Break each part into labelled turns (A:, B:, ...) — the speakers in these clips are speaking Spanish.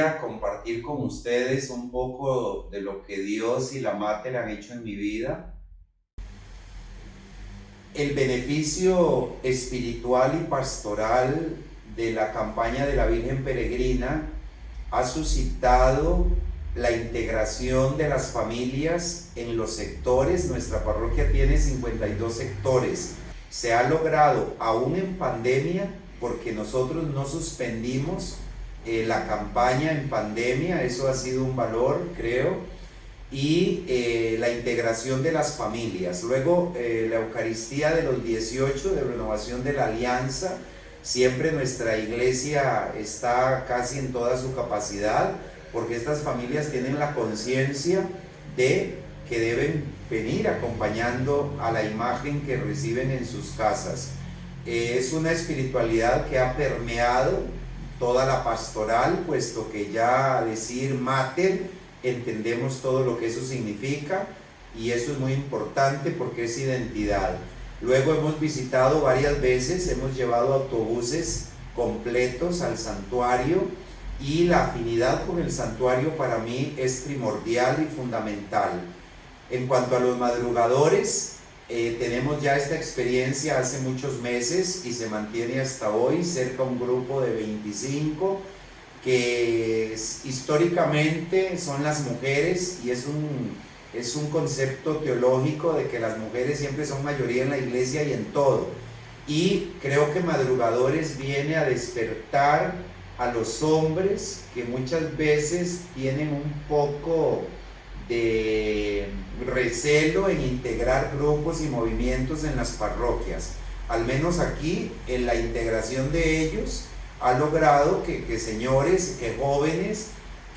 A: gustaría compartir con ustedes un poco de lo que Dios y la Mater han hecho en mi vida. El beneficio espiritual y pastoral de la campaña de la Virgen Peregrina ha suscitado la integración de las familias en los sectores. Nuestra parroquia tiene 52 sectores. Se ha logrado, aún en pandemia, porque nosotros no suspendimos la campaña en pandemia, eso ha sido un valor, creo, y la integración de las familias. Luego, la Eucaristía de los 18 de renovación de la alianza, siempre nuestra iglesia está casi en toda su capacidad, porque estas familias tienen la conciencia de que deben venir acompañando a la imagen que reciben en sus casas. Es una espiritualidad que ha permeado toda la pastoral, puesto que ya decir mater, entendemos todo lo que eso significa, y eso es muy importante porque es identidad. Luego hemos visitado varias veces, hemos llevado autobuses completos al santuario, y la afinidad con el santuario para mí es primordial y fundamental. En cuanto a los madrugadores, tenemos ya esta experiencia hace muchos meses y se mantiene hasta hoy, cerca de un grupo de 25 que históricamente son las mujeres, y es un concepto teológico de que las mujeres siempre son mayoría en la iglesia y en todo, y creo que madrugadores viene a despertar a los hombres que muchas veces tienen un poco de recelo en integrar grupos y movimientos en las parroquias. Al menos aquí, en la integración de ellos, ha logrado que señores, que jóvenes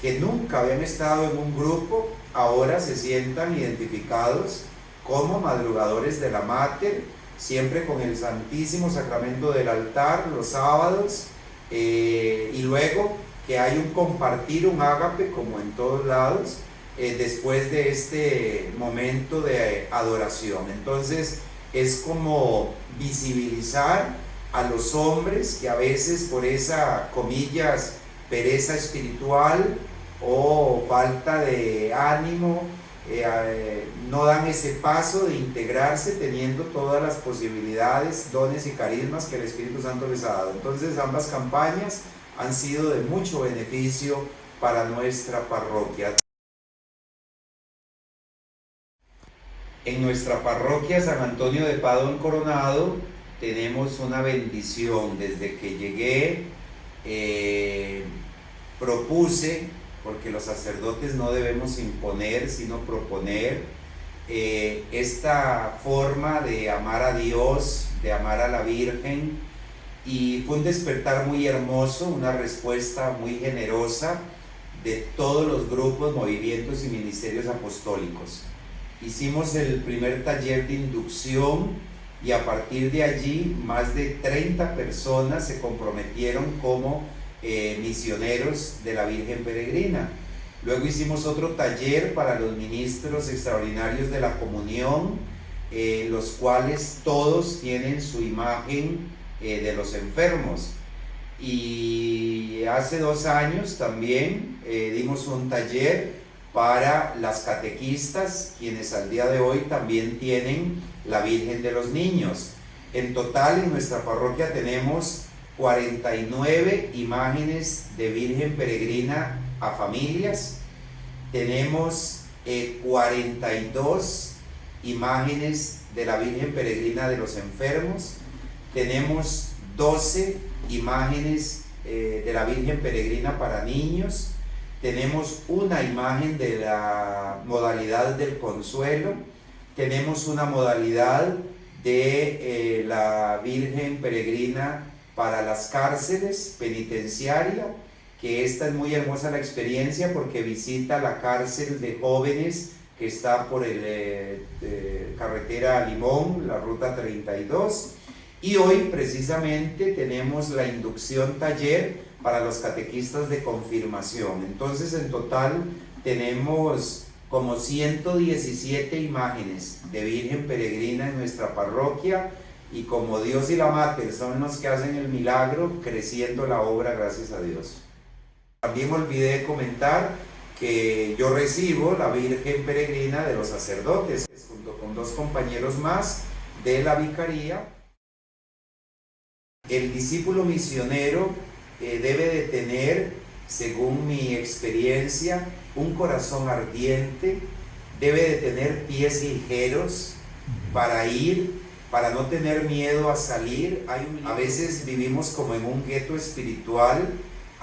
A: que nunca habían estado en un grupo, ahora se sientan identificados como madrugadores de la Mater, siempre con el Santísimo Sacramento del altar los sábados, y luego que hay un compartir, un ágape, como en todos lados, después de este momento de adoración. Entonces es como visibilizar a los hombres que a veces por esa, comillas, pereza espiritual o falta de ánimo, no dan ese paso de integrarse teniendo todas las posibilidades, dones y carismas que el Espíritu Santo les ha dado. Entonces ambas campañas han sido de mucho beneficio para nuestra parroquia. En nuestra parroquia San Antonio de Padua en Coronado tenemos una bendición. Desde que llegué propuse, porque los sacerdotes no debemos imponer sino proponer, esta forma de amar a Dios, de amar a la Virgen, y fue un despertar muy hermoso, una respuesta muy generosa de todos los grupos, movimientos y ministerios apostólicos. Hicimos el primer taller de inducción y a partir de allí más de 30 personas se comprometieron como misioneros de la Virgen Peregrina. Luego hicimos otro taller para los ministros extraordinarios de la comunión, los cuales todos tienen su imagen de los enfermos. Y hace 2 años también dimos un taller para las catequistas, quienes al día de hoy también tienen la Virgen de los Niños. En total en nuestra parroquia tenemos 49 imágenes de Virgen Peregrina a familias, tenemos 42 imágenes de la Virgen Peregrina de los enfermos, tenemos 12 imágenes de la Virgen Peregrina para niños, tenemos una imagen de la modalidad del consuelo, tenemos una modalidad de la Virgen Peregrina para las cárceles penitenciaria, que esta es muy hermosa la experiencia porque visita la cárcel de jóvenes que está por el carretera Limón, la ruta 32, y hoy precisamente tenemos la inducción taller para los catequistas de confirmación. Entonces en total tenemos como 117 imágenes de Virgen Peregrina en nuestra parroquia, y como Dios y la Mater son los que hacen el milagro, creciendo la obra, gracias a Dios. También olvidé comentar que yo recibo la Virgen Peregrina de los sacerdotes, junto con 2 compañeros más de la vicaría. El discípulo misionero debe de tener, según mi experiencia, un corazón ardiente, debe de tener pies ligeros para ir, para no tener miedo a salir. A veces vivimos como en un gueto espiritual,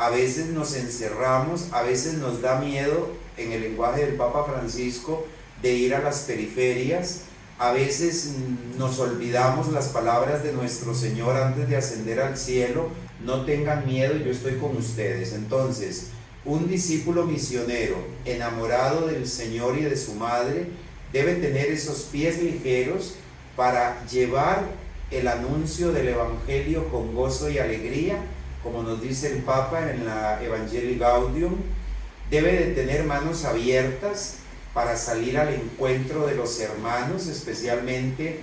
A: a veces nos encerramos, a veces nos da miedo, en el lenguaje del Papa Francisco, de ir a las periferias. A veces nos olvidamos las palabras de nuestro Señor antes de ascender al cielo: no tengan miedo, yo estoy con ustedes. Entonces, un discípulo misionero enamorado del Señor y de su madre debe tener esos pies ligeros para llevar el anuncio del Evangelio con gozo y alegría, como nos dice el Papa en la Evangelii Gaudium. Debe de tener manos abiertas para salir al encuentro de los hermanos, especialmente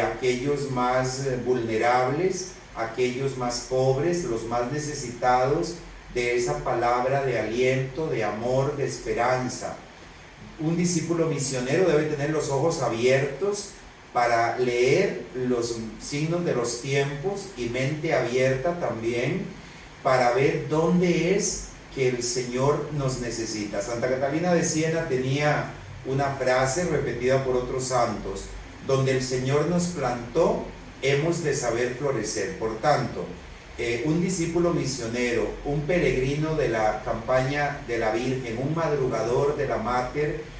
A: aquellos más vulnerables, aquellos más pobres, los más necesitados de esa palabra de aliento, de amor, de esperanza. Un discípulo misionero debe tener los ojos abiertos para leer los signos de los tiempos, y mente abierta también para ver dónde es que el Señor nos necesita. Santa Catalina de Siena tenía una frase repetida por otros santos: donde el Señor nos plantó, hemos de saber florecer. Por tanto, un discípulo misionero, un peregrino de la campaña de la Virgen, un madrugador de la Mater,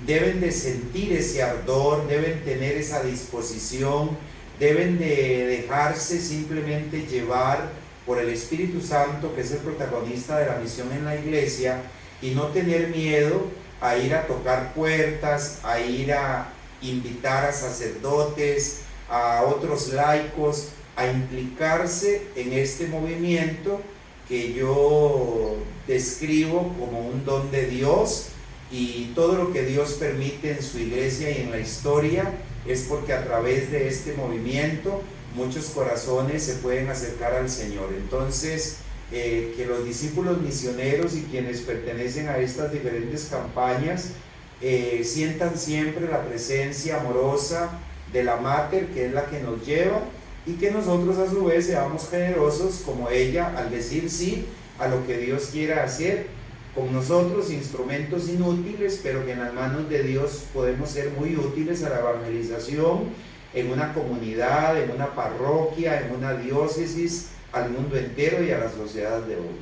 A: deben de sentir ese ardor, deben tener esa disposición, deben de dejarse simplemente llevar por el Espíritu Santo, que es el protagonista de la misión en la iglesia, y no tener miedo a ir a tocar puertas, a ir a invitar a sacerdotes, a otros laicos, a implicarse en este movimiento que yo describo como un don de Dios. Y todo lo que Dios permite en su iglesia y en la historia es porque a través de este movimiento muchos corazones se pueden acercar al Señor. Entonces, que los discípulos misioneros y quienes pertenecen a estas diferentes campañas sientan siempre la presencia amorosa de la Mater, que es la que nos lleva, y que nosotros a su vez seamos generosos como ella al decir sí a lo que Dios quiera hacer con nosotros, instrumentos inútiles, pero que en las manos de Dios podemos ser muy útiles a la evangelización en una comunidad, en una parroquia, en una diócesis, al mundo entero y a la sociedad de hoy.